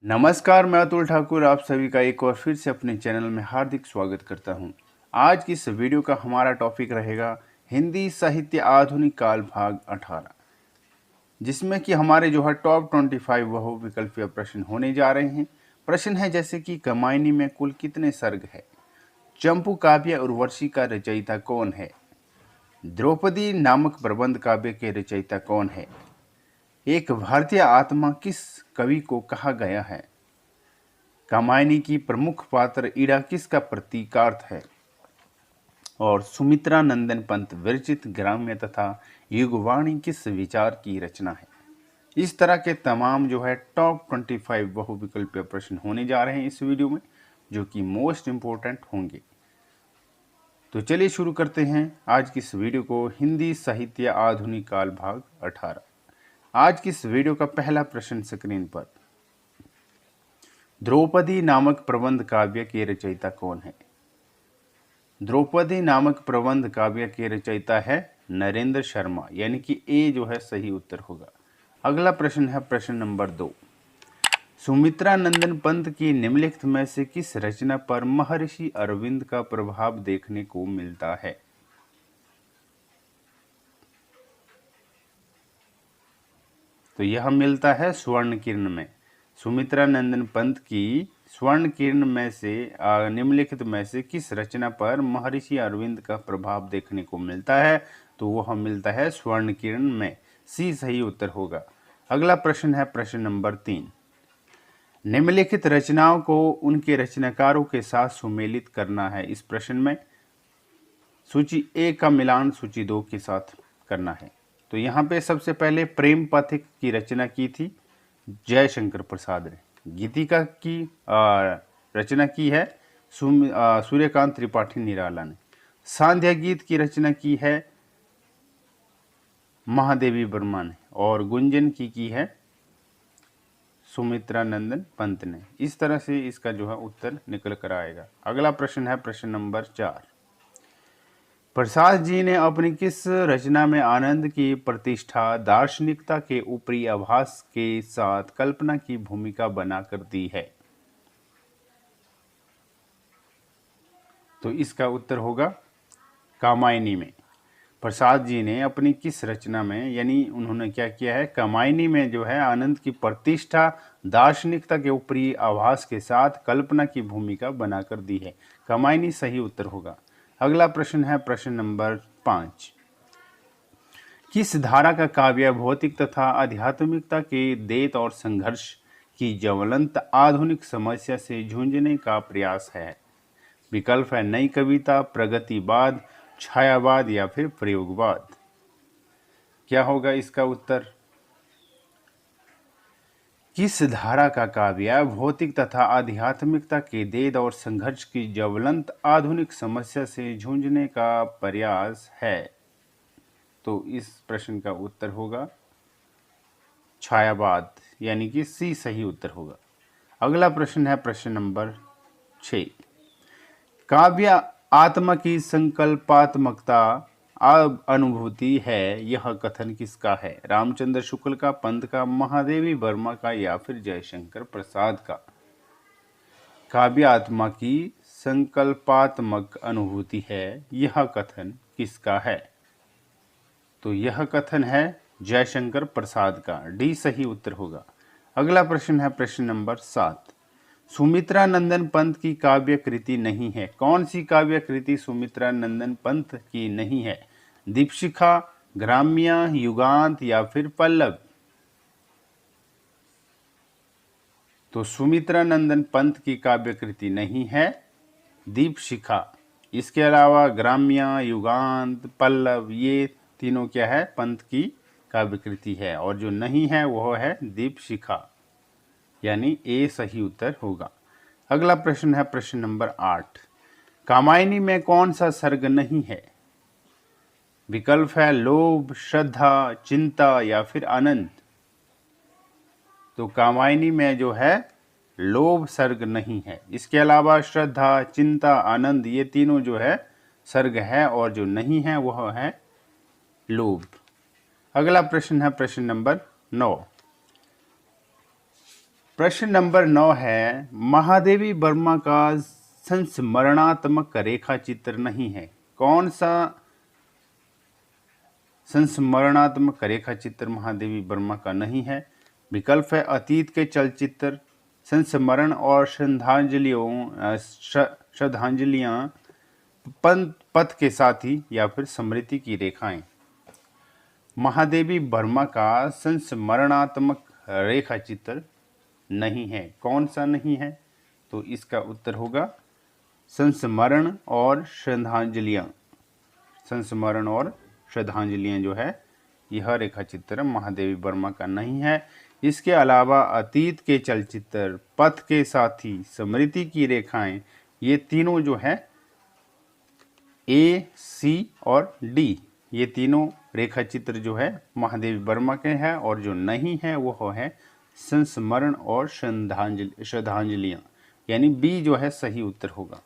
नमस्कार, मैं अतुल ठाकुर आप सभी का एक और फिर से अपने चैनल में हार्दिक स्वागत करता हूं। आज की इस वीडियो का हमारा टॉपिक रहेगा हिंदी साहित्य आधुनिक काल भाग 18, जिसमें कि हमारे जो है टॉप 25 वह विकल्पीय प्रश्न होने जा रहे हैं। प्रश्न है जैसे कि कमायनी में कुल कितने सर्ग है, चंपू काव्य उर्वशी का रचयिता कौन है, द्रौपदी नामक प्रबंध काव्य के रचयिता कौन है, एक भारतीय आत्मा किस कवि को कहा गया है, कामायनी की प्रमुख पात्र ईड़ा किसका प्रतीकार्थ है, और सुमित्रा नंदन पंत विरचित ग्राम्य तथा युगवाणी किस विचार की रचना है। इस तरह के तमाम जो है टॉप 25 बहुविकल्पीय प्रश्न होने जा रहे हैं इस वीडियो में, जो कि मोस्ट इंपोर्टेंट होंगे। तो चलिए शुरू करते हैं आज की इस वीडियो को, हिंदी साहित्य आधुनिक काल भाग 18। आज की इस वीडियो का पहला प्रश्न स्क्रीन पर, द्रौपदी नामक प्रबंध काव्य के रचयिता कौन है। द्रौपदी नामक प्रबंध काव्य के रचयिता है नरेंद्र शर्मा, यानी कि ए जो है सही उत्तर होगा। अगला प्रश्न है प्रश्न नंबर 2, सुमित्रा नंदन पंत की निम्नलिखित में से किस रचना पर महर्षि अरविंद का प्रभाव देखने को मिलता है। तो यह मिलता है स्वर्ण किरण में। सुमित्रा नंदन पंत की स्वर्ण किरण में से निम्नलिखित में से किस रचना पर महर्षि अरविंद का प्रभाव देखने को मिलता है। तो वह मिलता है स्वर्ण किरण में, सी सही उत्तर होगा। अगला प्रश्न है प्रश्न नंबर 3, निम्नलिखित रचनाओं को उनके रचनाकारों के साथ सुमेलित करना है। इस प्रश्न में सूची ए का मिलान सूची 2 के साथ करना है। तो यहाँ पे सबसे पहले प्रेम पथिक की रचना की थी जयशंकर प्रसाद ने, गीतिका की रचना की है सूर्यकांत त्रिपाठी निराला ने, सांध्या गीत की रचना की है महादेवी वर्मा ने, और गुंजन की है सुमित्रा नंदन पंत ने। इस तरह से इसका जो है उत्तर निकल कर आएगा। अगला प्रश्न है प्रश्न नंबर 4, प्रसाद जी ने अपनी किस रचना में आनंद की प्रतिष्ठा दार्शनिकता के ऊपरी आभास के साथ कल्पना की भूमिका बनाकर दी है। तो इसका उत्तर होगा कामायनी में। प्रसाद जी ने अपनी किस रचना में, यानी उन्होंने क्या किया है, कामायनी में जो है आनंद की प्रतिष्ठा दार्शनिकता के ऊपरी आभास के साथ कल्पना की भूमिका बनाकर दी है। कामायनी सही उत्तर होगा। अगला प्रश्न है प्रश्न नंबर 5, किस धारा का काव्य भौतिक तथा आध्यात्मिकता के देत और संघर्ष की ज्वलंत आधुनिक समस्या से जूझने का प्रयास है। विकल्प है नई कविता, प्रगतिवाद, छायावाद या फिर प्रयोगवाद। क्या होगा इसका उत्तर। किस धारा का काव्य भौतिक तथा आध्यात्मिकता के देद और संघर्ष की ज्वलंत आधुनिक समस्या से जूझने का प्रयास है। तो इस प्रश्न का उत्तर होगा छायावाद, यानी कि सी सही उत्तर होगा। अगला प्रश्न है प्रश्न नंबर 6, काव्य आत्मा की संकल्पात्मकता अनुभूति है, यह कथन किसका है। रामचंद्र शुक्ल का, पंत का, महादेवी वर्मा का या फिर जयशंकर प्रसाद का। काव्य आत्मा की संकल्पात्मक अनुभूति है, यह कथन किसका है। तो यह कथन है जयशंकर प्रसाद का, डी सही उत्तर होगा। अगला प्रश्न है प्रश्न नंबर 7, सुमित्रा नंदन पंत की काव्य कृति नहीं है। कौन सी काव्य कृति सुमित्रा नंदन पंत की नहीं है। दीपशिखा, ग्राम्य, युगांत या फिर पल्लव। तो सुमित्रा नंदन पंत की काव्य कृति नहीं है दीपशिखा। इसके अलावा ग्राम्य, युगांत, पल्लव ये तीनों क्या है, पंत की काव्य कृति है, और जो नहीं है वह है दीपशिखा, यानी ए सही उत्तर होगा। अगला प्रश्न है प्रश्न नंबर 8, कामायनी में कौन सा सर्ग नहीं है। विकल्प है लोभ, श्रद्धा, चिंता या फिर आनंद। तो कामायनी में जो है लोभ सर्ग नहीं है। इसके अलावा श्रद्धा, चिंता, आनंद ये तीनों जो है सर्ग है, और जो नहीं है वह है लोभ। अगला प्रश्न है प्रश्न नंबर 9, प्रश्न नंबर 9 है, महादेवी वर्मा का संस्मरणात्मक रेखा चित्र नहीं है। कौन सा संस्मरणात्मक रेखा चित्र महादेवी वर्मा का नहीं है? विकल्प है अतीत के चलचित्र, संस्मरण और श्रद्धांजलियां, पथ के साथी, या फिर स्मृति की रेखाएं। महादेवी वर्मा का संस्मरणात्मक रेखा चित्र नहीं है। कौन सा नहीं है? तो इसका उत्तर होगा संस्मरण और श्रद्धांजलियां। संस्मरण और श्रद्धांजलियां जो है यह रेखा चित्र महादेवी वर्मा का नहीं है। इसके अलावा अतीत के चलचित्र, पथ के साथी, स्मृति की रेखाएं, ये तीनों जो है ए, सी और डी, ये तीनों रेखा चित्र जो है महादेवी वर्मा के हैं, और जो नहीं है वो है संस्मरण और श्रद्धांजलियां, यानी बी जो है सही उत्तर होगा।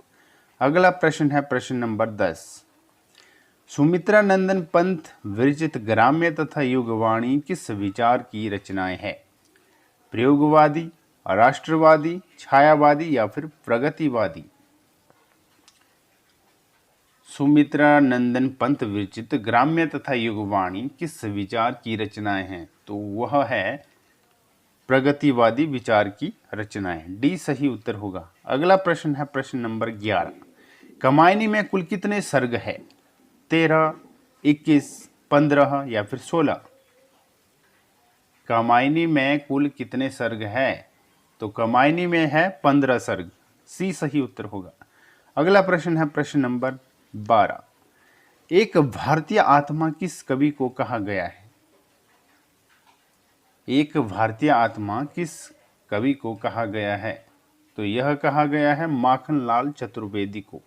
अगला प्रश्न है प्रश्न नंबर 10। सुमित्रा नंदन पंत विरचित ग्राम्य तथा युगवाणी किस विचार की रचनाएं है? प्रयोगवादी, राष्ट्रवादी, छायावादी, या फिर प्रगतिवादी? सुमित्रा नंदन पंत विरचित ग्राम्य तथा युगवाणी किस विचार की रचनाएं हैं? तो वह है प्रगतिवादी विचार की रचनाएं। डी सही उत्तर होगा। अगला प्रश्न है प्रश्न नंबर 11। कमायनी में कुल कितने सर्ग है? 13, 21, 15 या फिर 16? कमायनी में कुल कितने सर्ग है? तो कमायनी में है 15 सर्ग। सी सही उत्तर होगा। अगला प्रश्न है प्रश्न नंबर 12। एक भारतीय आत्मा किस कवि को कहा गया है? एक भारतीय आत्मा किस कवि को कहा गया है? तो यह कहा गया है माखनलाल चतुर्वेदी को।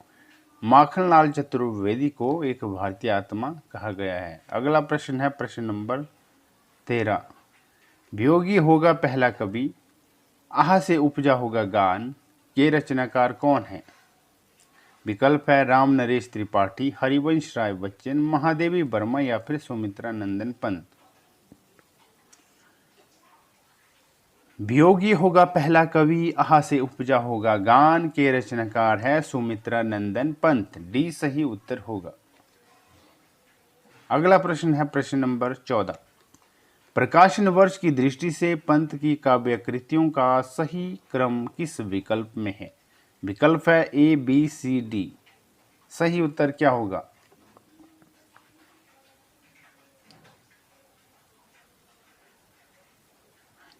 माखनलाल चतुर्वेदी को एक भारतीय आत्मा कहा गया है। अगला प्रश्न है प्रश्न नंबर 13। वियोगी होगा पहला कवि, आह से उपजा होगा गान, के रचनाकार कौन है? विकल्प है राम नरेश त्रिपाठी, हरिवंश राय बच्चन, महादेवी वर्मा, या फिर सुमित्रा नंदन पंत? वियोगी होगा पहला कवि, आह से उपजा होगा गान, के रचनाकार है सुमित्रा नंदन पंत। डी सही उत्तर होगा। अगला प्रश्न है प्रश्न नंबर 14। प्रकाशन वर्ष की दृष्टि से पंत की काव्य कृतियों का सही क्रम किस विकल्प में है? विकल्प है ए, बी, सी, डी। सही उत्तर क्या होगा?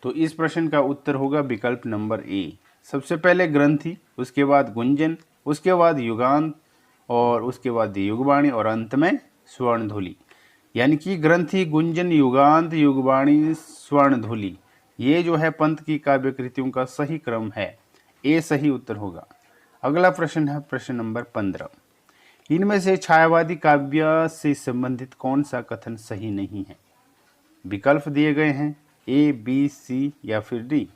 तो इस प्रश्न का उत्तर होगा विकल्प नंबर ए। सबसे पहले ग्रंथि, उसके बाद गुंजन, उसके बाद युगांत, और उसके बाद युगवाणी, और अंत में स्वर्णधुली। यानी कि ग्रंथि, गुंजन, युगांत, युगवाणी, स्वर्णधुली, ये जो है पंत की काव्य कृतियों का सही क्रम है। ए सही उत्तर होगा। अगला प्रश्न है प्रश्न नंबर 15। इनमें से छायावादी काव्य से संबंधित कौन सा कथन सही नहीं है? विकल्प दिए गए हैं ए, बी, सी, या फिर डी।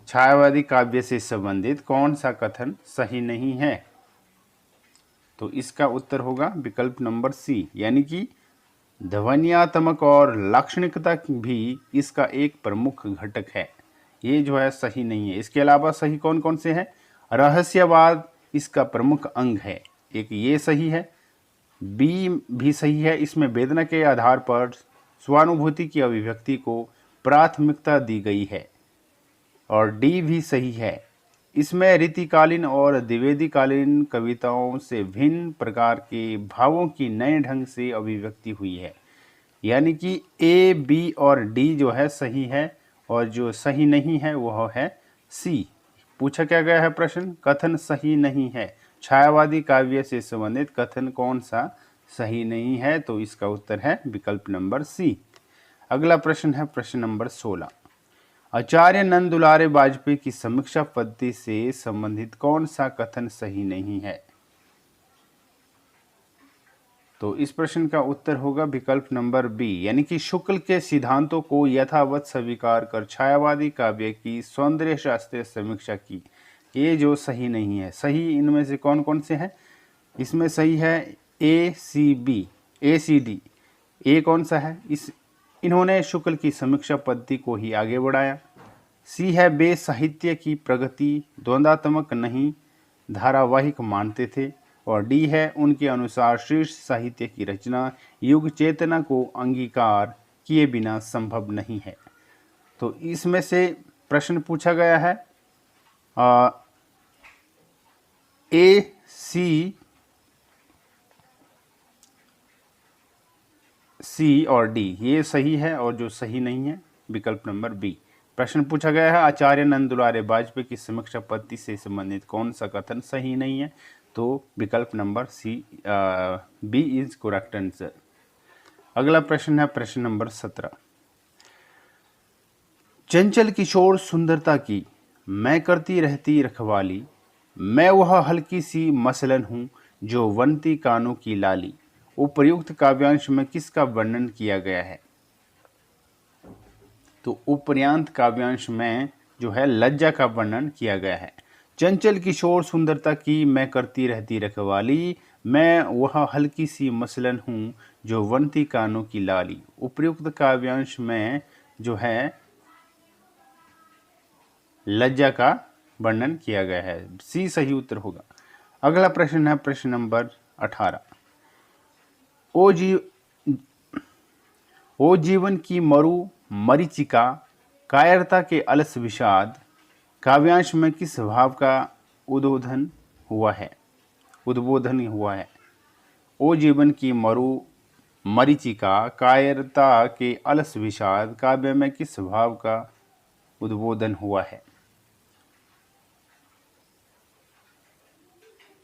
छायावादी काव्य से संबंधित कौन सा कथन सही नहीं है? तो इसका उत्तर होगा विकल्प नंबर सी, यानी कि ध्वन्यात्मक और लाक्षणिकता भी इसका एक प्रमुख घटक है। ये जो है सही नहीं है। इसके अलावा सही कौन कौन से हैं? रहस्यवाद इसका प्रमुख अंग है, एक ये सही है। बी भी सही है, इसमें वेदना के आधार पर स्वानुभूति की अभिव्यक्ति को प्राथमिकता दी गई है। और डी भी सही है, इसमें रीतिकालीन और द्विवेदीकालीन कविताओं से भिन्न प्रकार के भावों की नए ढंग से अभिव्यक्ति हुई है। यानी कि ए, बी और डी जो है सही है, और जो सही नहीं है वह है सी। पूछा क्या गया है प्रश्न? कथन सही नहीं है, छायावादी काव्य से संबंधित कथन कौन सा सही नहीं है? तो इसका उत्तर है विकल्प नंबर सी। अगला प्रश्न है प्रश्न नंबर 16। आचार्य नंद दुलारे वाजपेयी की समीक्षा पद्धति से संबंधित कौन सा कथन सही नहीं है? तो इस प्रश्न का उत्तर होगा विकल्प नंबर बी, यानी कि शुक्ल के सिद्धांतों को यथावत स्वीकार कर छायावादी काव्य की सौंदर्य शास्त्रीय समीक्षा की। ये जो सही नहीं है। सही इनमें से कौन कौन से हैं? इसमें सही है ए, सी, बी, ए, सी, डी। ए कौन सा है? इन्होंने शुक्ल की समीक्षा पद्धति को ही आगे बढ़ाया। सी है वे साहित्य की प्रगति द्वंद्वात्मक नहीं धारावाहिक मानते थे। और डी है उनके अनुसार श्रेष्ठ साहित्य की रचना युग चेतना को अंगीकार किए बिना संभव नहीं है। तो इसमें से प्रश्न पूछा गया है ए, सी और डी, ये सही है और जो सही नहीं है विकल्प नंबर बी। प्रश्न पूछा गया है आचार्य नंद दुलारे वाजपेयी की समीक्षा पद्धति से संबंधित कौन सा कथन सही नहीं है, तो विकल्प number C B is correct answer. अगला प्रश्न है प्रश्न नंबर 17। चंचल किशोर सुंदरता की मैं करती रहती रखवाली, मैं वह हल्की सी मसलन हूँ जो वनती कानों की लाली। उपर्युक्त काव्यांश में किसका वर्णन किया गया है? तो उपर्युक्त काव्यांश में जो है लज्जा का वर्णन किया गया है। चंचल किशोर सुंदरता की मैं करती रहती रखवाली, मैं वह हल्की सी मसलन हूँ जो वनती कानों की लाली। उपर्युक्त काव्यांश में जो है लज्जा का वर्णन किया गया है। सी सही उत्तर होगा। अगला प्रश्न है प्रश्न नंबर 18। ओ जीवन की मरु मरीचिका कायरता के अलस विषाद काव्यांश में किस भाव का उद्बोधन हुआ है? ओ जीवन की मरु मरीचिका कायरता के अलस विषाद काव्य में किस भाव का उद्बोधन हुआ है?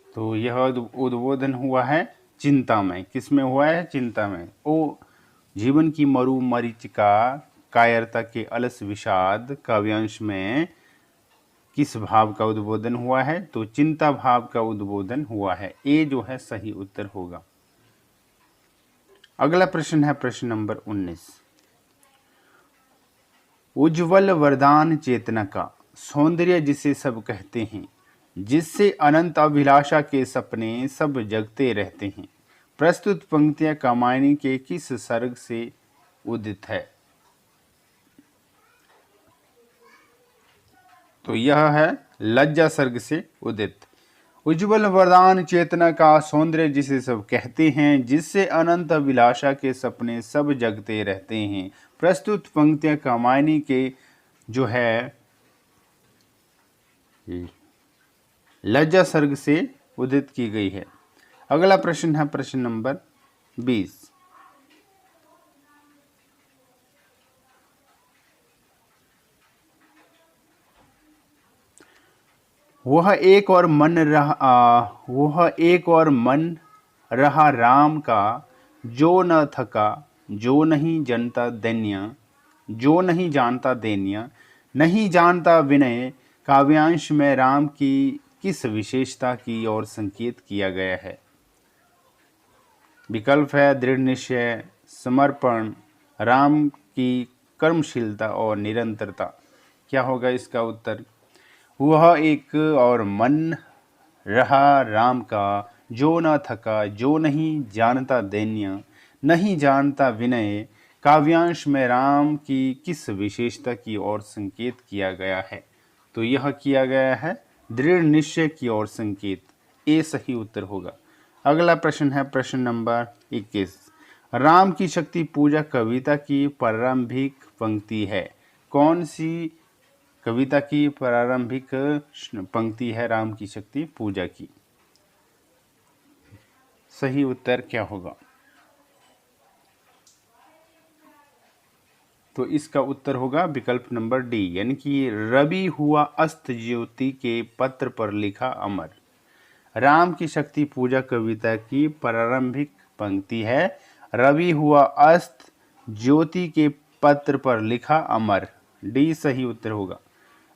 तो यह उद्बोधन हुआ है चिंता में। किसमें हुआ है? चिंता में। ओ जीवन की मरु मरीचिका कायरता के अलस विषाद काव्यांश में किस भाव का उद्बोधन हुआ है? तो चिंता भाव का उद्बोधन हुआ है। ए जो है सही उत्तर होगा। अगला प्रश्न है प्रश्न नंबर 19। उज्ज्वल वरदान चेतना का सौंदर्य जिसे सब कहते हैं, जिससे अनंत अभिलाषा के सपने सब जगते रहते हैं, प्रस्तुत पंक्तियां कामायनी के किस सर्ग से उदित है? तो यह है लज्जा सर्ग से उदित। उज्ज्वल वरदान चेतना का सौंदर्य जिसे सब कहते हैं, जिससे अनंत अभिलाषा के सपने सब जगते रहते हैं, प्रस्तुत पंक्तियां कामायनी के जो है लज्जा सर्ग से उदित की गई है। अगला प्रश्न है प्रश्न नंबर 20। वह एक और मन रहा राम का, जो न थका, जो नहीं जानता देनिया, नहीं जानता विनय काव्यांश में राम की किस विशेषता की ओर संकेत किया गया है? विकल्प है दृढ़ निश्चय, समर्पण, राम की कर्मशीलता और निरंतरता। क्या होगा इसका उत्तर? वह एक और मन रहा राम का, जो न थका, जो नहीं जानता दैन्य, नहीं जानता विनय काव्यांश में राम की किस विशेषता की ओर संकेत किया गया है? तो यह किया गया है दृढ़ निश्चय की ओर संकेत। ए सही उत्तर होगा। अगला प्रश्न है प्रश्न नंबर 21। राम की शक्ति पूजा कविता की प्रारंभिक पंक्ति है। कौन सी कविता की प्रारंभिक पंक्ति है राम की शक्ति पूजा की? सही उत्तर क्या होगा? तो इसका उत्तर होगा विकल्प नंबर डी, यानी कि रवि हुआ अस्त ज्योति के पत्र पर लिखा अमर। राम की शक्ति पूजा कविता की प्रारंभिक पंक्ति है रवि हुआ अस्त ज्योति के पत्र पर लिखा अमर। डी सही उत्तर होगा।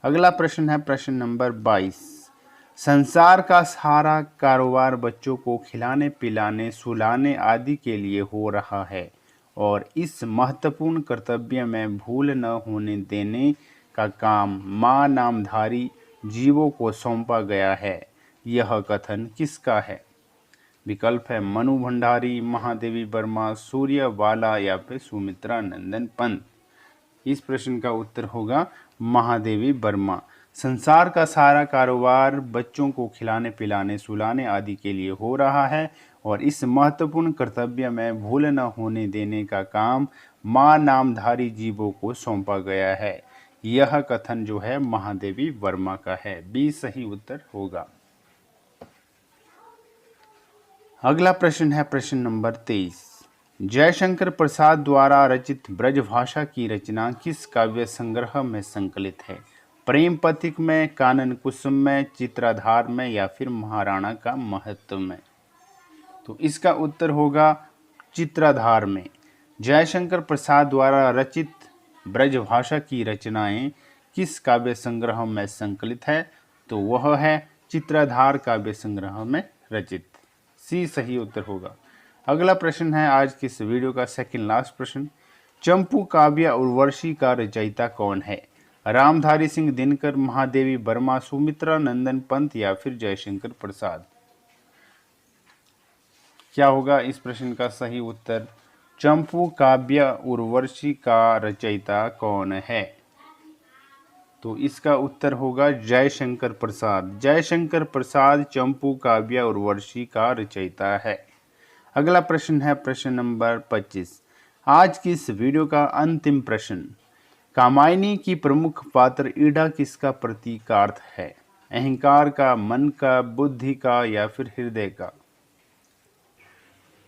अगला प्रश्न है प्रश्न नंबर 22। संसार का सारा कारोबार बच्चों को खिलाने पिलाने सुलाने आदि के लिए हो रहा है और इस महत्वपूर्ण कर्तव्य में भूल न होने देने का काम मां नामधारी जीवों को सौंपा गया है। यह कथन किसका है? विकल्प है मनु भंडारी, महादेवी वर्मा, सूर्यवाला या फिर सुमित्रा नंदन पंत। इस प्रश्न का उत्तर होगा महादेवी वर्मा। संसार का सारा कारोबार बच्चों को खिलाने पिलाने सुलाने आदि के लिए हो रहा है और इस महत्वपूर्ण कर्तव्य में भूल न होने देने का काम मां नामधारी जीवों को सौंपा गया है। यह कथन जो है महादेवी वर्मा का है। बी सही उत्तर होगा। अगला प्रश्न है प्रश्न नंबर 23। जयशंकर प्रसाद द्वारा रचित ब्रजभाषा की रचना किस काव्य संग्रह में संकलित है? प्रेम पथिक में, कानन कुसुम में, चित्राधार में या फिर महाराणा का महत्व में? तो इसका उत्तर होगा चित्राधार में। जयशंकर प्रसाद द्वारा रचित ब्रजभाषा की रचनाएं किस काव्य संग्रह में संकलित है? तो वह है चित्राधार काव्य संग्रह में रचित। सी सही उत्तर होगा। अगला प्रश्न है आज की इस वीडियो का सेकंड लास्ट प्रश्न। चंपू काव्य उर्वशी का रचयिता कौन है? रामधारी सिंह दिनकर, महादेवी वर्मा, सुमित्रा नंदन पंत या फिर जयशंकर प्रसाद? क्या होगा इस प्रश्न का सही उत्तर? चंपू काव्य उर्वशी का रचयिता कौन है? तो इसका उत्तर होगा जयशंकर प्रसाद। जयशंकर प्रसाद चंपू काव्य उर्वशी का रचयिता है। अगला प्रश्न है प्रश्न नंबर 25। आज की इस वीडियो का अंतिम प्रश्न। कामायनी की प्रमुख पात्र ईड़ा किसका प्रतीकार्थ है? अहंकार का, मन का, बुद्धि का या फिर हृदय का?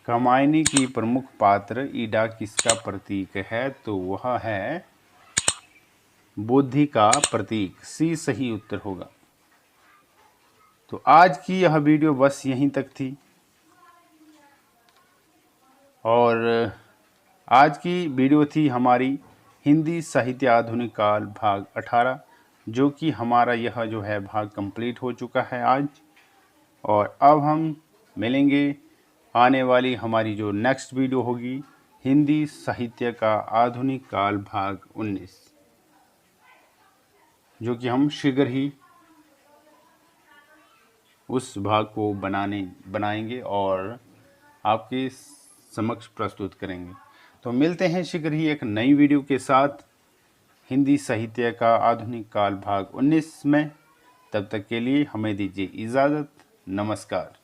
कामायनी की प्रमुख पात्र ईड़ा किसका प्रतीक है? तो वह है बुद्धि का प्रतीक। सी सही उत्तर होगा। तो आज की यह वीडियो बस यहीं तक थी और आज की वीडियो थी हमारी हिंदी साहित्य आधुनिक काल भाग 18, जो कि हमारा यह जो है भाग कंप्लीट हो चुका है आज। और अब हम मिलेंगे आने वाली हमारी जो नेक्स्ट वीडियो होगी हिंदी साहित्य का आधुनिक काल भाग 19, जो कि हम शीघ्र ही उस भाग को बनाएंगे और आपके समक्ष प्रस्तुत करेंगे। तो मिलते हैं शीघ्र ही एक नई वीडियो के साथ हिंदी साहित्य का आधुनिक काल भाग 19 में। तब तक के लिए हमें दीजिए इजाज़त। नमस्कार।